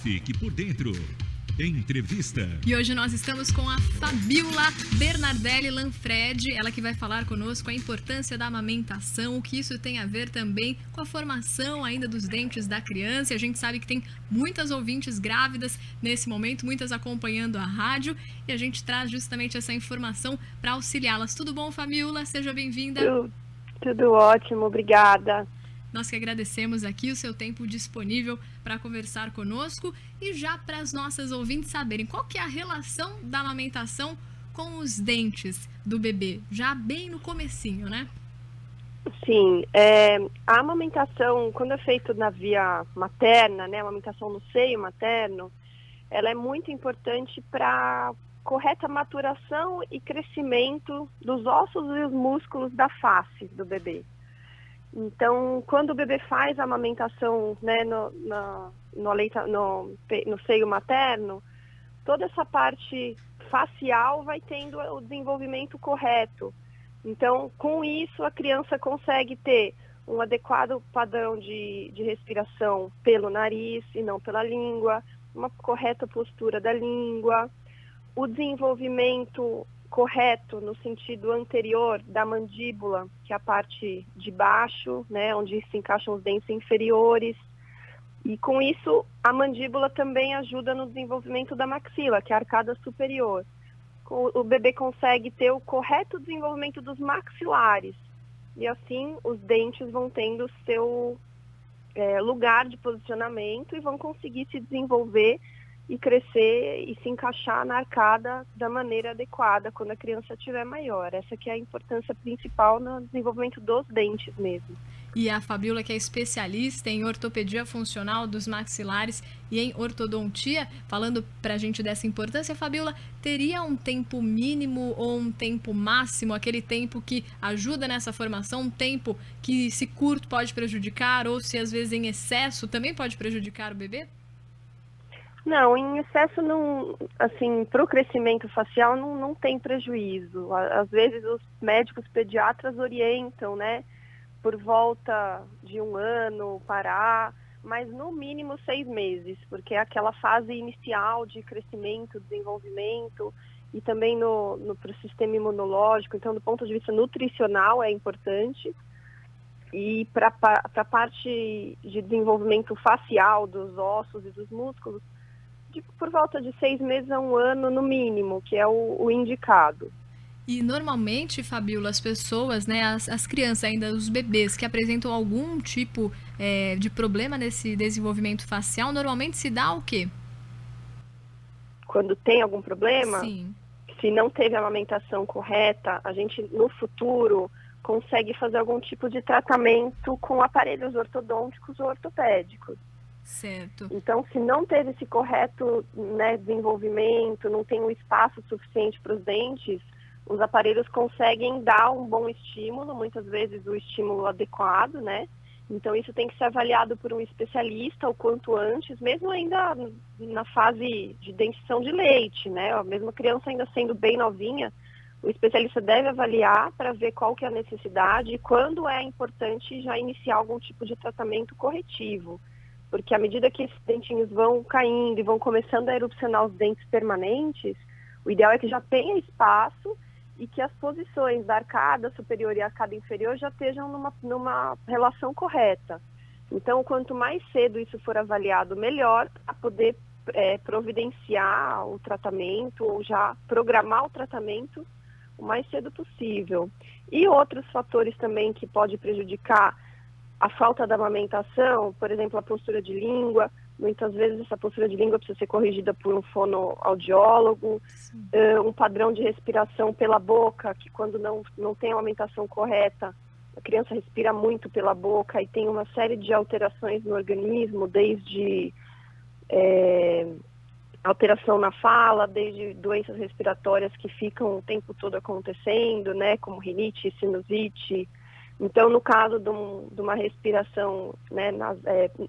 Fique por dentro. Entrevista. E hoje nós estamos com a Fabiola Bernardelli Lanfredi, ela que vai falar conosco a importância da amamentação, o que isso tem a ver também com a formação ainda dos dentes da criança. E a gente sabe que tem muitas ouvintes grávidas nesse momento, muitas acompanhando a rádio, e a gente traz justamente essa informação para auxiliá-las. Tudo bom, Fabiola? Seja bem-vinda. Tudo ótimo, obrigada. Nós que agradecemos aqui o seu tempo disponível para conversar conosco e já para as nossas ouvintes saberem qual que é a relação da amamentação com os dentes do bebê, já bem no comecinho, né? Sim, a amamentação, quando é feita na via materna, né, a amamentação no seio materno, ela é muito importante para correta maturação e crescimento dos ossos e os músculos da face do bebê. Então, quando o bebê faz a amamentação, né, no seio materno, toda essa parte facial vai tendo o desenvolvimento correto. Então, com isso, a criança consegue ter um adequado padrão de respiração pelo nariz e não pela língua, uma correta postura da língua, o desenvolvimento correto no sentido anterior da mandíbula, que é a parte de baixo, né, onde se encaixam os dentes inferiores. E com isso, a mandíbula também ajuda no desenvolvimento da maxila, que é a arcada superior. O bebê consegue ter o correto desenvolvimento dos maxilares. E assim, os dentes vão tendo seu lugar de posicionamento e vão conseguir se desenvolver e crescer e se encaixar na arcada da maneira adequada quando a criança estiver maior. Essa que é a importância principal no desenvolvimento dos dentes mesmo. E a Fabiola, que é especialista em ortopedia funcional dos maxilares e em ortodontia, falando pra gente dessa importância, Fabiola, teria um tempo mínimo ou um tempo máximo, aquele tempo que ajuda nessa formação, um tempo que se curto pode prejudicar ou se às vezes em excesso também pode prejudicar o bebê? Não, em excesso não, assim, para o crescimento facial não tem prejuízo. Às vezes os médicos pediatras orientam, né, por volta de 1 ano parar, mas no mínimo 6 meses, porque é aquela fase inicial de crescimento, desenvolvimento e também para o sistema imunológico. Então, do ponto de vista nutricional é importante. E para a parte de desenvolvimento facial dos ossos e dos músculos, por volta de 6 meses a 1 ano no mínimo, que é o indicado. E normalmente, Fabiola, as pessoas, né, as crianças ainda, os bebês que apresentam algum tipo de problema nesse desenvolvimento facial, normalmente se dá o quê? Quando tem algum problema, Sim. Se não teve a amamentação correta, a gente no futuro consegue fazer algum tipo de tratamento com aparelhos ortodônticos ou ortopédicos. Certo. Então, se não teve esse correto, né, desenvolvimento, não tem um espaço suficiente para os dentes, os aparelhos conseguem dar um bom estímulo, muitas vezes o estímulo adequado, né? Então, isso tem que ser avaliado por um especialista o quanto antes, mesmo ainda na fase de dentição de leite, né? A mesma criança ainda sendo bem novinha, o especialista deve avaliar para ver qual que é a necessidade e quando é importante já iniciar algum tipo de tratamento corretivo. Porque à medida que esses dentinhos vão caindo e vão começando a erupcionar os dentes permanentes, o ideal é que já tenha espaço e que as posições da arcada superior e arcada inferior já estejam numa relação correta. Então, quanto mais cedo isso for avaliado, melhor, para poder providenciar o tratamento ou já programar o tratamento o mais cedo possível. E outros fatores também que podem prejudicar a falta da amamentação, por exemplo, a postura de língua. Muitas vezes essa postura de língua precisa ser corrigida por um fonoaudiólogo, um padrão de respiração pela boca, que quando não tem a amamentação correta, a criança respira muito pela boca e tem uma série de alterações no organismo, desde alteração na fala, desde doenças respiratórias que ficam o tempo todo acontecendo, né, como rinite, sinusite. Então, no caso de uma respiração, né,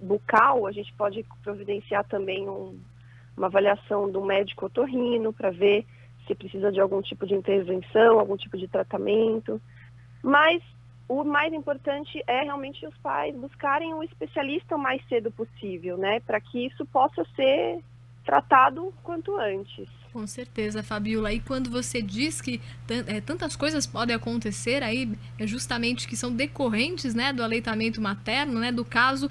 bucal, a gente pode providenciar também uma avaliação do médico otorrino para ver se precisa de algum tipo de intervenção, algum tipo de tratamento. Mas o mais importante é realmente os pais buscarem um especialista o mais cedo possível, né? Para que isso possa ser tratado quanto antes. Com certeza, Fabiola. E quando você diz que tantas coisas podem acontecer aí, é justamente que são decorrentes, né, do aleitamento materno, né, do caso,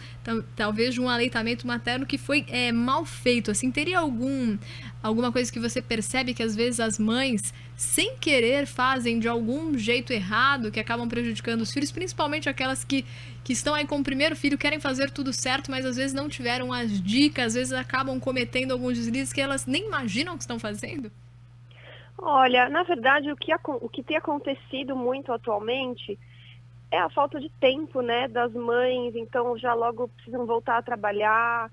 talvez de um aleitamento materno que foi mal feito, assim, teria alguma coisa que você percebe que às vezes as mães, sem querer, fazem de algum jeito errado, que acabam prejudicando os filhos, principalmente aquelas que estão aí com o primeiro filho, querem fazer tudo certo, mas às vezes não tiveram as dicas, às vezes acabam cometendo alguns deslizes que elas nem imaginam que estão fazendo? Olha, na verdade, o que tem acontecido muito atualmente é a falta de tempo, né, das mães, então já logo precisam voltar a trabalhar,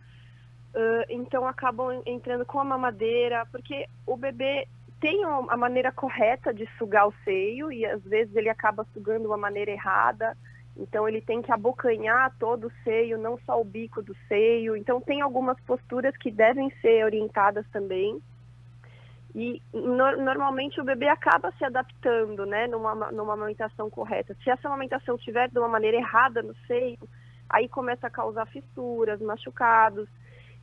então acabam entrando com a mamadeira, porque o bebê tem a maneira correta de sugar o seio e às vezes ele acaba sugando de uma maneira errada. Então, ele tem que abocanhar todo o seio, não só o bico do seio. Então, tem algumas posturas que devem ser orientadas também. E, normalmente, o bebê acaba se adaptando, né, numa amamentação correta. Se essa amamentação estiver de uma maneira errada no seio, aí começa a causar fissuras, machucados.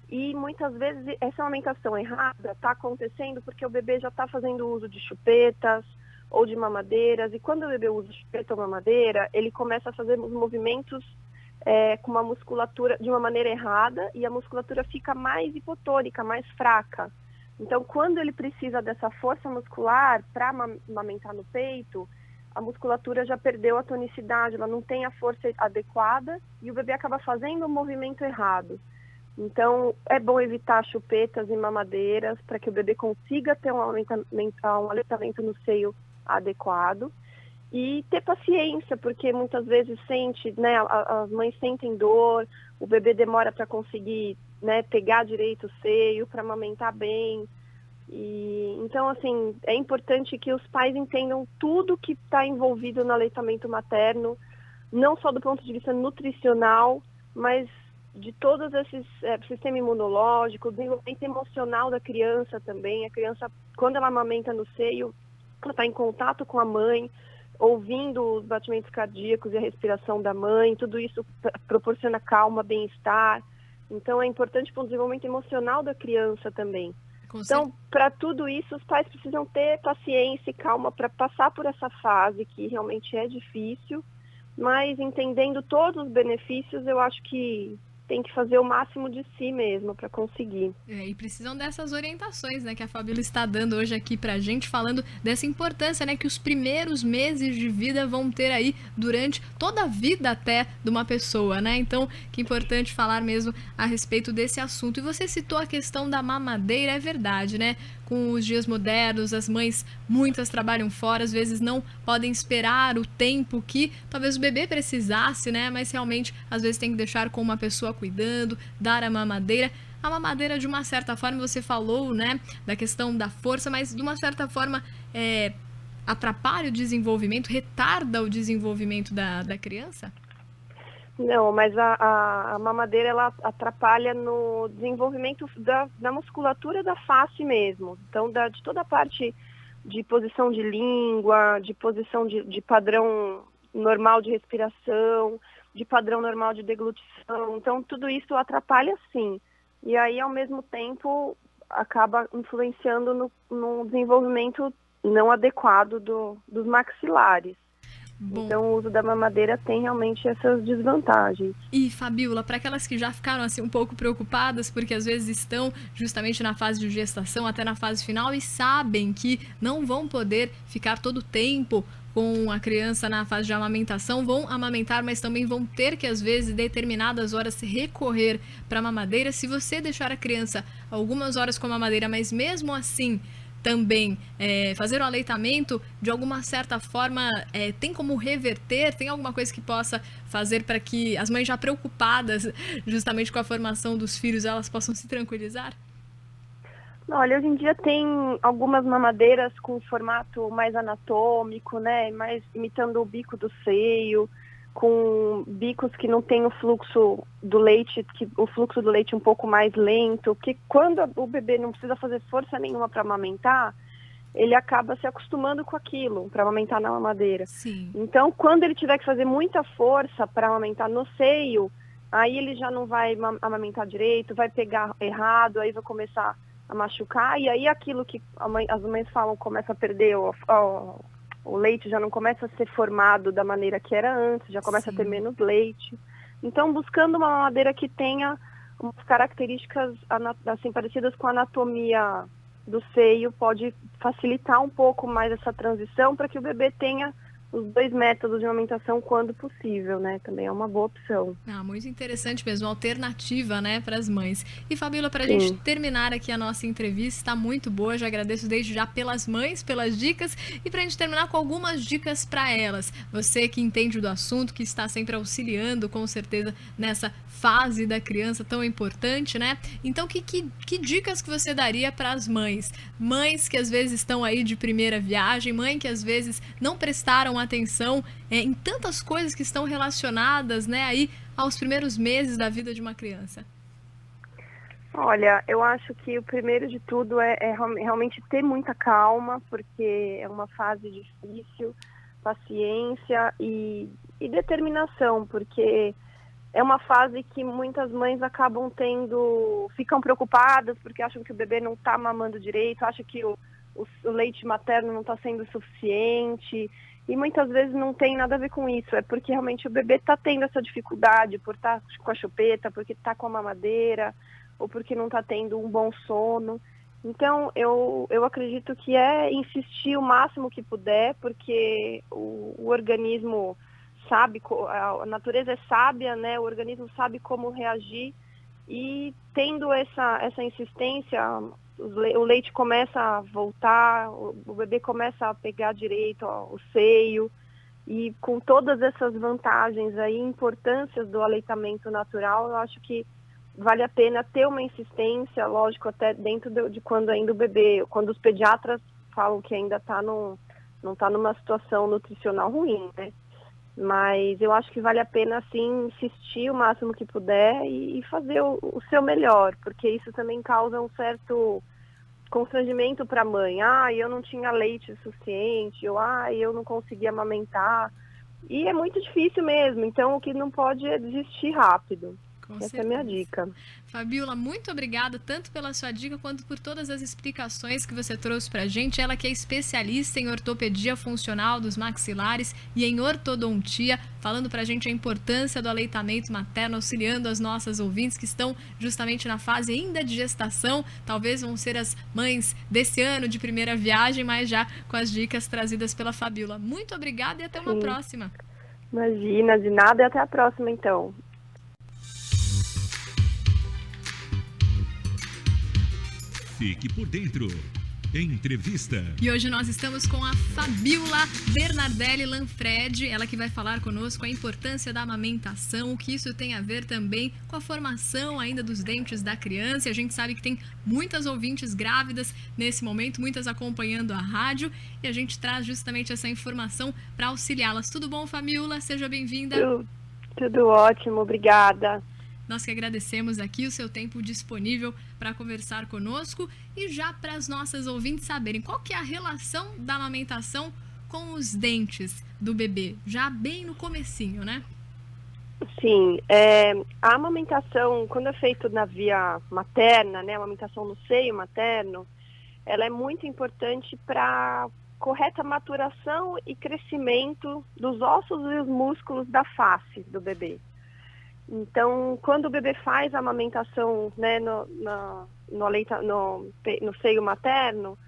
E, muitas vezes, essa amamentação errada está acontecendo porque o bebê já está fazendo uso de chupetas, ou de mamadeiras, e quando o bebê usa chupeta ou mamadeira, ele começa a fazer os movimentos com uma musculatura de uma maneira errada, e a musculatura fica mais hipotônica, mais fraca. Então, quando ele precisa dessa força muscular para amamentar no peito, a musculatura já perdeu a tonicidade, ela não tem a força adequada, e o bebê acaba fazendo o movimento errado. Então, é bom evitar chupetas e mamadeiras para que o bebê consiga ter um aleitamento no seio adequado e ter paciência, porque muitas vezes as mães sentem dor, o bebê demora para conseguir, né, pegar direito o seio, para amamentar bem. E então, assim, é importante que os pais entendam tudo que está envolvido no aleitamento materno, não só do ponto de vista nutricional, mas de todos esses sistema imunológico, o desenvolvimento emocional da criança também. A criança, quando ela amamenta no seio, ela está em contato com a mãe, ouvindo os batimentos cardíacos e a respiração da mãe, tudo isso proporciona calma, bem-estar. Então, é importante para o desenvolvimento emocional da criança também. Então, para tudo isso, os pais precisam ter paciência e calma para passar por essa fase, que realmente é difícil, mas entendendo todos os benefícios, eu acho que tem que fazer o máximo de si mesmo para conseguir. E precisam dessas orientações, né, que a Fabiola está dando hoje aqui pra gente, falando dessa importância, né, que os primeiros meses de vida vão ter aí durante toda a vida até de uma pessoa, né? Então, que importante falar mesmo a respeito desse assunto. E você citou a questão da mamadeira, é verdade, né? Com os dias modernos, as mães, muitas trabalham fora, às vezes não podem esperar o tempo que talvez o bebê precisasse, né? Mas realmente, às vezes tem que deixar com uma pessoa cuidando, dar a mamadeira. A mamadeira, de uma certa forma, você falou, né, da questão da força, mas de uma certa forma atrapalha o desenvolvimento, retarda o desenvolvimento da criança? Não, mas a mamadeira, ela atrapalha no desenvolvimento da musculatura da face mesmo. Então, de toda a parte de posição de língua, de posição de padrão normal de respiração, de padrão normal de deglutição. Então, tudo isso atrapalha sim. E aí, ao mesmo tempo, acaba influenciando no desenvolvimento não adequado dos maxilares. Bom. Então, o uso da mamadeira tem realmente essas desvantagens. E, Fabiola, para aquelas que já ficaram assim um pouco preocupadas, porque às vezes estão justamente na fase de gestação, até na fase final, e sabem que não vão poder ficar todo o tempo com a criança na fase de amamentação, vão amamentar, mas também vão ter que, às vezes, determinadas horas, recorrer para a mamadeira. Se você deixar a criança algumas horas com a mamadeira, mas mesmo assim também fazer o aleitamento, de alguma certa forma, tem como reverter? Tem alguma coisa que possa fazer para que as mães já preocupadas justamente com a formação dos filhos, elas possam se tranquilizar? Olha, hoje em dia tem algumas mamadeiras com formato mais anatômico, né, mais imitando o bico do seio, com bicos que não tem o fluxo do leite um pouco mais lento, que quando o bebê não precisa fazer força nenhuma para amamentar, ele acaba se acostumando com aquilo para amamentar na mamadeira. Sim. Então, quando ele tiver que fazer muita força para amamentar no seio, aí ele já não vai amamentar direito, vai pegar errado, aí vai começar a machucar, e aí aquilo que as mães falam começa a perder, o leite já não começa a ser formado da maneira que era antes, já começa a ter menos leite. Então, buscando uma mamadeira que tenha umas características assim, parecidas com a anatomia do seio, pode facilitar um pouco mais essa transição para que o bebê tenha os 2 métodos de amamentação quando possível, né? Também é uma boa opção. Muito interessante mesmo, alternativa, né, para as mães. E Fabíola, para a gente terminar aqui a nossa entrevista, está muito boa, já agradeço desde já pelas mães, pelas dicas, e para a gente terminar com algumas dicas para elas. Você que entende do assunto, que está sempre auxiliando, com certeza, nessa fase da criança tão importante, né? Então, que dicas que você daria para as mães? Mães que às vezes estão aí de primeira viagem, mãe que às vezes não prestaram atenção em tantas coisas que estão relacionadas, né, aí aos primeiros meses da vida de uma criança. Olha, eu acho que o primeiro de tudo é realmente ter muita calma, porque é uma fase difícil, paciência e determinação, porque é uma fase que muitas mães acabam ficam preocupadas porque acham que o bebê não está mamando direito, acham que o leite materno não está sendo suficiente, e muitas vezes não tem nada a ver com isso, é porque realmente o bebê está tendo essa dificuldade por estar com a chupeta, porque está com a mamadeira, ou porque não está tendo um bom sono. Então, eu acredito que é insistir o máximo que puder, porque o organismo sabe, a natureza é sábia, né? O organismo sabe como reagir, e tendo essa insistência, o leite começa a voltar, o bebê começa a pegar direito o seio, e com todas essas vantagens aí, importâncias do aleitamento natural, eu acho que vale a pena ter uma insistência, lógico, até dentro de quando ainda o bebê, quando os pediatras falam que ainda não está numa situação nutricional ruim, né? Mas eu acho que vale a pena, assim, insistir o máximo que puder e fazer o seu melhor, porque isso também causa um certo constrangimento para a mãe. Eu não tinha leite suficiente, ou eu não conseguia amamentar. E é muito difícil mesmo, então o que não pode é desistir rápido. Essa é a minha dica. Fabíola, muito obrigada tanto pela sua dica quanto por todas as explicações que você trouxe pra gente. Ela que é especialista em ortopedia funcional dos maxilares e em ortodontia, falando pra gente a importância do aleitamento materno, auxiliando as nossas ouvintes que estão justamente na fase ainda de gestação. Talvez vão ser as mães desse ano de primeira viagem, mas já com as dicas trazidas pela Fabíola. Muito obrigada e até uma próxima. Imagina, de nada, e até a próxima então. Fique por dentro. Entrevista. E hoje nós estamos com a Fabíola Bernardelli Lanfredi, ela que vai falar conosco a importância da amamentação, o que isso tem a ver também com a formação ainda dos dentes da criança. E a gente sabe que tem muitas ouvintes grávidas nesse momento, muitas acompanhando a rádio, e a gente traz justamente essa informação para auxiliá-las. Tudo bom, Fabíola? Seja bem-vinda. Tudo ótimo, obrigada. Nós que agradecemos aqui o seu tempo disponível para conversar conosco, e já para as nossas ouvintes saberem qual que é a relação da amamentação com os dentes do bebê, já bem no comecinho, né? Sim, a amamentação, quando é feito na via materna, né, a amamentação no seio materno, ela é muito importante para correta maturação e crescimento dos ossos e os músculos da face do bebê. Então, quando o bebê faz a amamentação, né, no seio materno,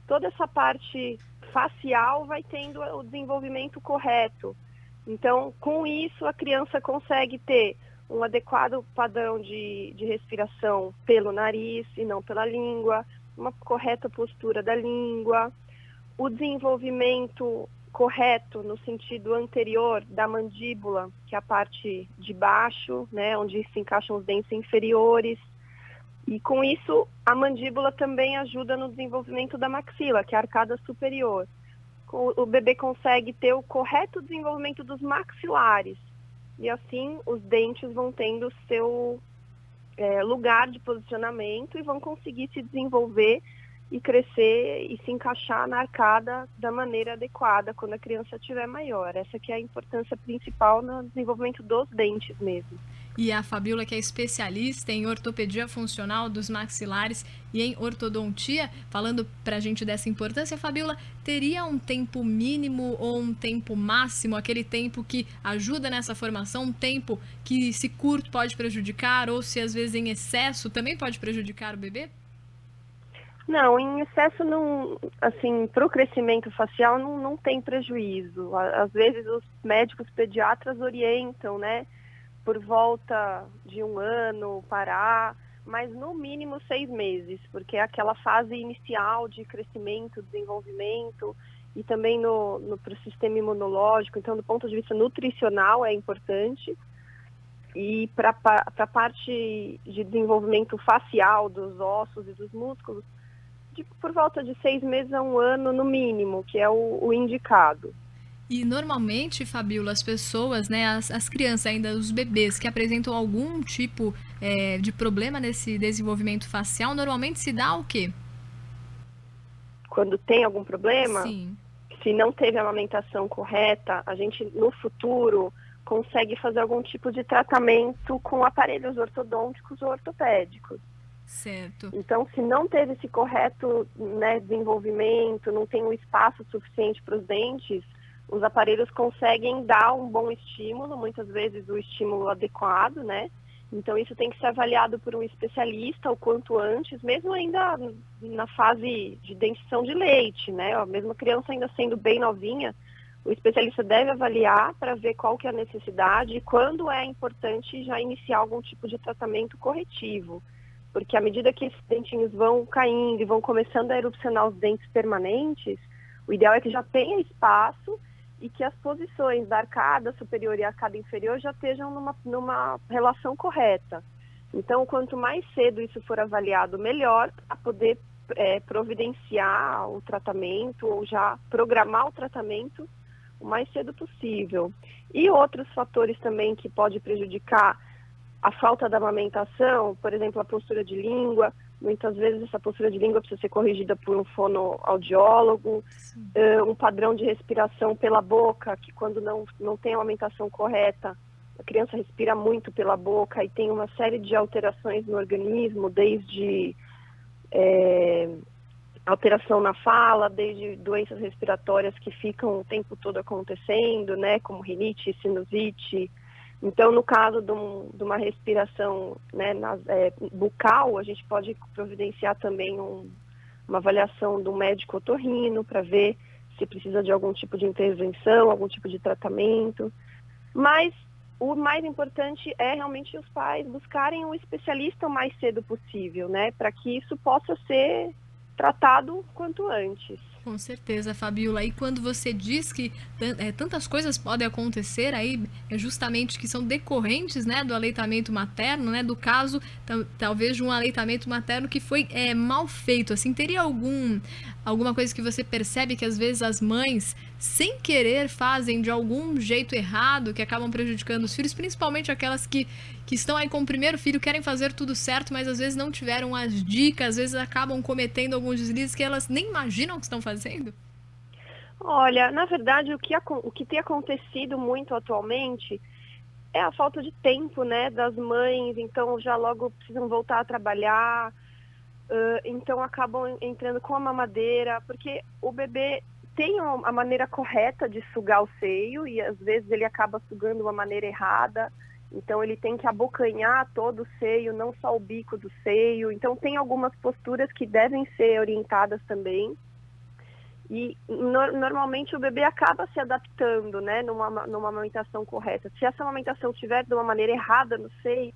toda essa parte facial vai tendo o desenvolvimento correto. Então, com isso, a criança consegue ter um adequado padrão de respiração pelo nariz e não pela língua, uma correta postura da língua, o desenvolvimento correto no sentido anterior da mandíbula, que é a parte de baixo, né, onde se encaixam os dentes inferiores. E com isso, a mandíbula também ajuda no desenvolvimento da maxila, que é a arcada superior. O bebê consegue ter o correto desenvolvimento dos maxilares. E assim, os dentes vão tendo o seu lugar de posicionamento e vão conseguir se desenvolver e crescer e se encaixar na arcada da maneira adequada quando a criança estiver maior. Essa que é a importância principal no desenvolvimento dos dentes mesmo. E a Fabíola, que é especialista em ortopedia funcional dos maxilares e em ortodontia, falando pra gente dessa importância, Fabíola, teria um tempo mínimo ou um tempo máximo, aquele tempo que ajuda nessa formação, um tempo que se curto pode prejudicar ou se às vezes em excesso também pode prejudicar o bebê? Não, em excesso não, assim, para o crescimento facial não tem prejuízo. Às vezes os médicos pediatras orientam, né, por volta de 1 ano parar, mas no mínimo 6 meses, porque é aquela fase inicial de crescimento, desenvolvimento e também para o sistema imunológico. Então, do ponto de vista nutricional é importante. E para a parte de desenvolvimento facial dos ossos e dos músculos, por volta de 6 meses a 1 ano no mínimo, que é o indicado. E normalmente, Fabíola, as pessoas, né, as crianças ainda, os bebês que apresentam algum tipo de problema nesse desenvolvimento facial, normalmente se dá o quê? Quando tem algum problema, Sim. Se não teve a amamentação correta, a gente no futuro consegue fazer algum tipo de tratamento com aparelhos ortodônticos ou ortopédicos. Certo. Então, se não teve esse correto, né, desenvolvimento, não tem um espaço suficiente para os dentes, os aparelhos conseguem dar um bom estímulo, muitas vezes o estímulo adequado, né? Então, isso tem que ser avaliado por um especialista o quanto antes, mesmo ainda na fase de dentição de leite, né? Mesmo a criança ainda sendo bem novinha, o especialista deve avaliar para ver qual que é a necessidade e quando é importante já iniciar algum tipo de tratamento corretivo. Porque à medida que esses dentinhos vão caindo e vão começando a erupcionar os dentes permanentes, o ideal é que já tenha espaço e que as posições da arcada superior e arcada inferior já estejam numa relação correta. Então, quanto mais cedo isso for avaliado, melhor, para poder providenciar o tratamento ou já programar o tratamento o mais cedo possível. E outros fatores também que podem prejudicar a falta da amamentação, por exemplo, a postura de língua. Muitas vezes essa postura de língua precisa ser corrigida por um fonoaudiólogo, um padrão de respiração pela boca, que quando não tem a amamentação correta, a criança respira muito pela boca e tem uma série de alterações no organismo, desde alteração na fala, desde doenças respiratórias que ficam o tempo todo acontecendo, né, como rinite, sinusite. Então, no caso de uma respiração, né, bucal, a gente pode providenciar também uma avaliação do médico otorrino para ver se precisa de algum tipo de intervenção, algum tipo de tratamento. Mas o mais importante é realmente os pais buscarem um especialista o mais cedo possível, né, para que isso possa ser tratado quanto antes. Com certeza, Fabíola. E quando você diz que tantas coisas podem acontecer aí, é justamente que são decorrentes, né, do aleitamento materno, né, do caso, talvez de um aleitamento materno que foi mal feito, assim, teria alguma coisa que você percebe que às vezes as mães, sem querer, fazem de algum jeito errado, que acabam prejudicando os filhos, principalmente aquelas que estão aí com o primeiro filho, querem fazer tudo certo, mas às vezes não tiveram as dicas, às vezes acabam cometendo alguns deslizes que elas nem imaginam que estão fazendo? Olha, na verdade, o que tem acontecido muito atualmente é a falta de tempo, né, das mães, então já logo precisam voltar a trabalhar, então acabam entrando com a mamadeira, porque o bebê tem a maneira correta de sugar o seio e às vezes ele acaba sugando de uma maneira errada. Então, ele tem que abocanhar todo o seio, não só o bico do seio. Então, tem algumas posturas que devem ser orientadas também. E, normalmente, o bebê acaba se adaptando, né, numa amamentação correta. Se essa amamentação estiver de uma maneira errada no seio,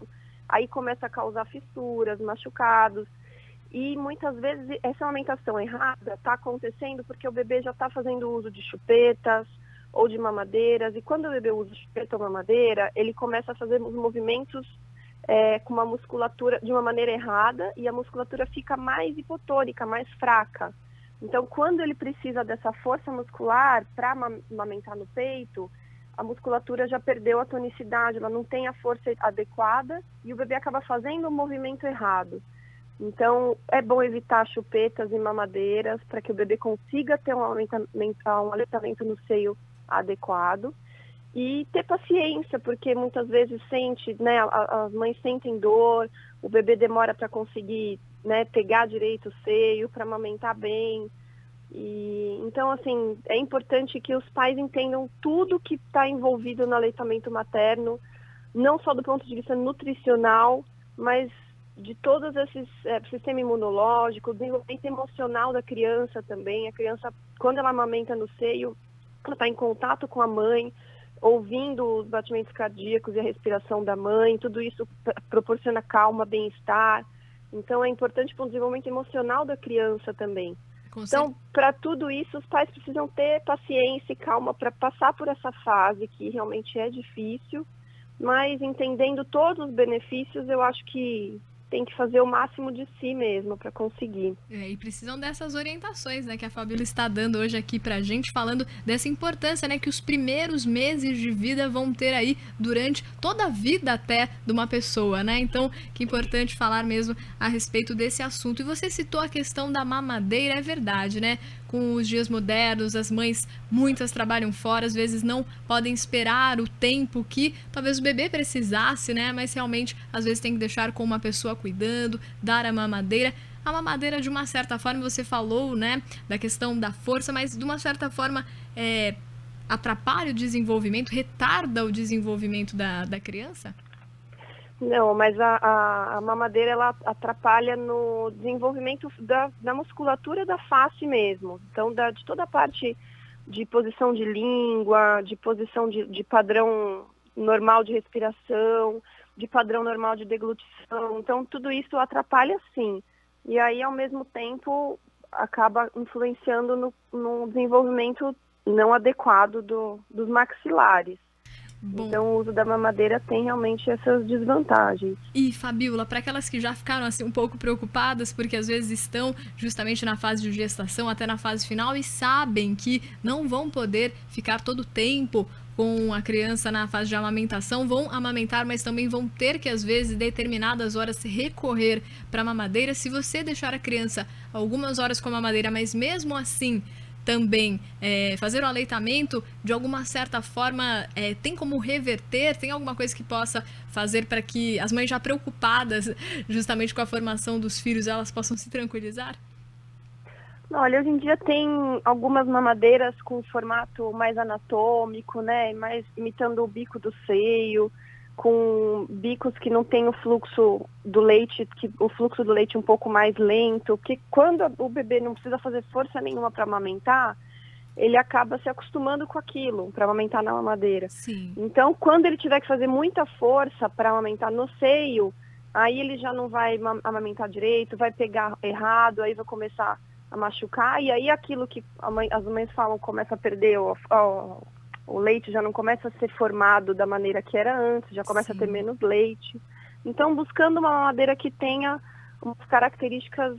aí começa a causar fissuras, machucados. E, muitas vezes, essa amamentação errada está acontecendo porque o bebê já está fazendo uso de chupetas, ou de mamadeiras, e quando o bebê usa chupeta ou mamadeira, ele começa a fazer os movimentos com uma musculatura de uma maneira errada, e a musculatura fica mais hipotônica, mais fraca. Então, quando ele precisa dessa força muscular para amamentar no peito, a musculatura já perdeu a tonicidade, ela não tem a força adequada, e o bebê acaba fazendo o movimento errado. Então, é bom evitar chupetas e mamadeiras para que o bebê consiga ter um aleitamento no seio adequado. E ter paciência, porque muitas vezes as mães sentem dor, o bebê demora para conseguir, né, pegar direito o seio, para amamentar bem. Então, assim, é importante que os pais entendam tudo que está envolvido no aleitamento materno, não só do ponto de vista nutricional, mas de todos esses, sistema imunológico, desenvolvimento emocional da criança também. A criança, quando ela amamenta no seio, ela está em contato com a mãe, ouvindo os batimentos cardíacos e a respiração da mãe, tudo isso proporciona calma, bem-estar. Então, é importante para o desenvolvimento emocional da criança também. Então, para tudo isso, os pais precisam ter paciência e calma para passar por essa fase, que realmente é difícil, mas entendendo todos os benefícios, eu acho que tem que fazer o máximo de si mesmo para conseguir. E precisam dessas orientações, né, que a Fabíola está dando hoje aqui pra gente, falando dessa importância, né, que os primeiros meses de vida vão ter aí durante toda a vida até de uma pessoa, né? Então, que importante falar mesmo a respeito desse assunto. E você citou a questão da mamadeira, é verdade, né? Com os dias modernos, as mães, muitas trabalham fora, às vezes não podem esperar o tempo que talvez o bebê precisasse, né? Mas realmente, às vezes tem que deixar com uma pessoa cuidando, dar a mamadeira. A mamadeira, de uma certa forma, você falou, né, da questão da força, mas de uma certa forma atrapalha o desenvolvimento, retarda o desenvolvimento da criança? Não, mas a mamadeira, ela atrapalha no desenvolvimento da musculatura da face mesmo. Então, de toda a parte de posição de língua, de posição de padrão normal de respiração, de padrão normal de deglutição. Então, tudo isso atrapalha sim. E aí, ao mesmo tempo, acaba influenciando no desenvolvimento não adequado dos maxilares. Bom. Então, o uso da mamadeira tem realmente essas desvantagens. E, Fabíola, para aquelas que já ficaram assim um pouco preocupadas, porque às vezes estão justamente na fase de gestação, até na fase final, e sabem que não vão poder ficar todo o tempo com a criança na fase de amamentação, vão amamentar, mas também vão ter que, às vezes, determinadas horas, recorrer para a mamadeira. Se você deixar a criança algumas horas com a mamadeira, mas mesmo assim também fazer o aleitamento, de alguma certa forma, tem como reverter? Tem alguma coisa que possa fazer para que as mães já preocupadas justamente com a formação dos filhos, elas possam se tranquilizar? Olha, hoje em dia tem algumas mamadeiras com formato mais anatômico, né, mais imitando o bico do seio, com bicos que não tem o fluxo do leite um pouco mais lento, que quando o bebê não precisa fazer força nenhuma para amamentar, ele acaba se acostumando com aquilo, para amamentar na mamadeira. Sim. Então, quando ele tiver que fazer muita força para amamentar no seio, aí ele já não vai amamentar direito, vai pegar errado, aí vai começar a machucar, e aí aquilo que as mães falam, começa a perder o leite, já não começa a ser formado da maneira que era antes, já começa Sim. a ter menos leite. Então, buscando uma mamadeira que tenha umas características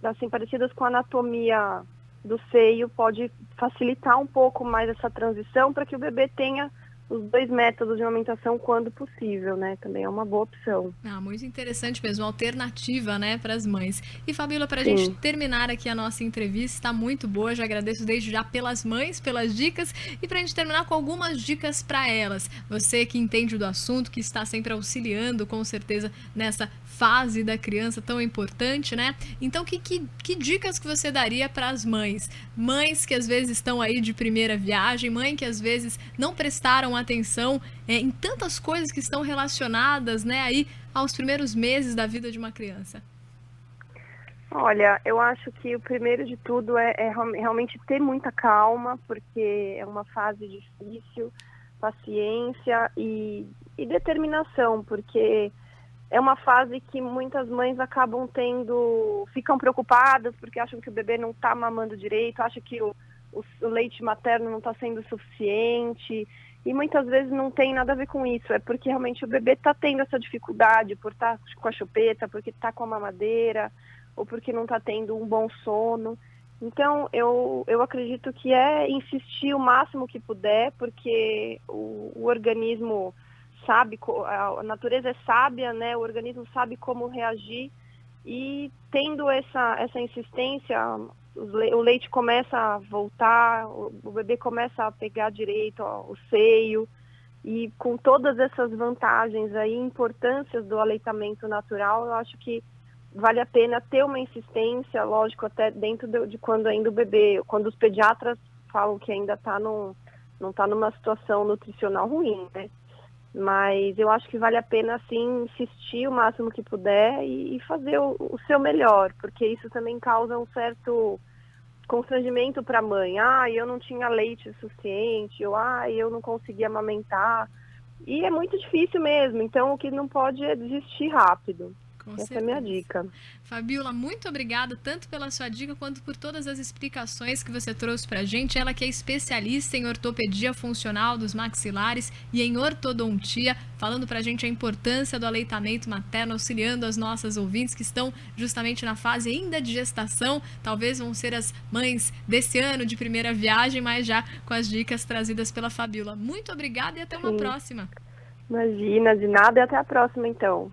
assim, parecidas com a anatomia do seio, pode facilitar um pouco mais essa transição para que o bebê tenha os 2 métodos de amamentação quando possível, né? Também é uma boa opção. Muito interessante mesmo, alternativa, né, para as mães. E, Fabíola, para a gente terminar aqui a nossa entrevista, está muito boa, já agradeço desde já pelas mães, pelas dicas, e para a gente terminar com algumas dicas para elas. Você que entende do assunto, que está sempre auxiliando, com certeza, nessa fase da criança tão importante, né? Então, que dicas que você daria para as mães? Mães que às vezes estão aí de primeira viagem, mãe que às vezes não prestaram atenção em tantas coisas que estão relacionadas, né, aí aos primeiros meses da vida de uma criança. Olha, eu acho que o primeiro de tudo é realmente ter muita calma, porque é uma fase difícil, paciência e determinação, porque é uma fase que muitas mães ficam preocupadas porque acham que o bebê não está mamando direito, acham que o leite materno não está sendo suficiente, e muitas vezes não tem nada a ver com isso, é porque realmente o bebê está tendo essa dificuldade por estar com a chupeta, porque está com a mamadeira, ou porque não está tendo um bom sono. Então, eu acredito que insistir o máximo que puder, porque o organismo sabe, a natureza é sábia, né? O organismo sabe como reagir e tendo essa insistência, o leite começa a voltar, o bebê começa a pegar direito o seio, e com todas essas vantagens aí, importâncias do aleitamento natural, eu acho que vale a pena ter uma insistência, lógico, até dentro de quando ainda o bebê, quando os pediatras falam que ainda não está numa situação nutricional ruim, né? Mas eu acho que vale a pena, sim, insistir o máximo que puder e fazer o seu melhor, porque isso também causa um certo constrangimento para a mãe. Eu não tinha leite suficiente, ou eu não conseguia amamentar. E é muito difícil mesmo, então o que não pode é desistir rápido. Essa é a minha dica. Fabíola, muito obrigada tanto pela sua dica quanto por todas as explicações que você trouxe pra gente. Ela que é especialista em ortopedia funcional dos maxilares e em ortodontia, falando pra gente a importância do aleitamento materno, auxiliando as nossas ouvintes que estão justamente na fase ainda de gestação. Talvez vão ser as mães desse ano de primeira viagem, mas já com as dicas trazidas pela Fabíola. Muito obrigada e até uma próxima. Imagina, de nada, e até a próxima então.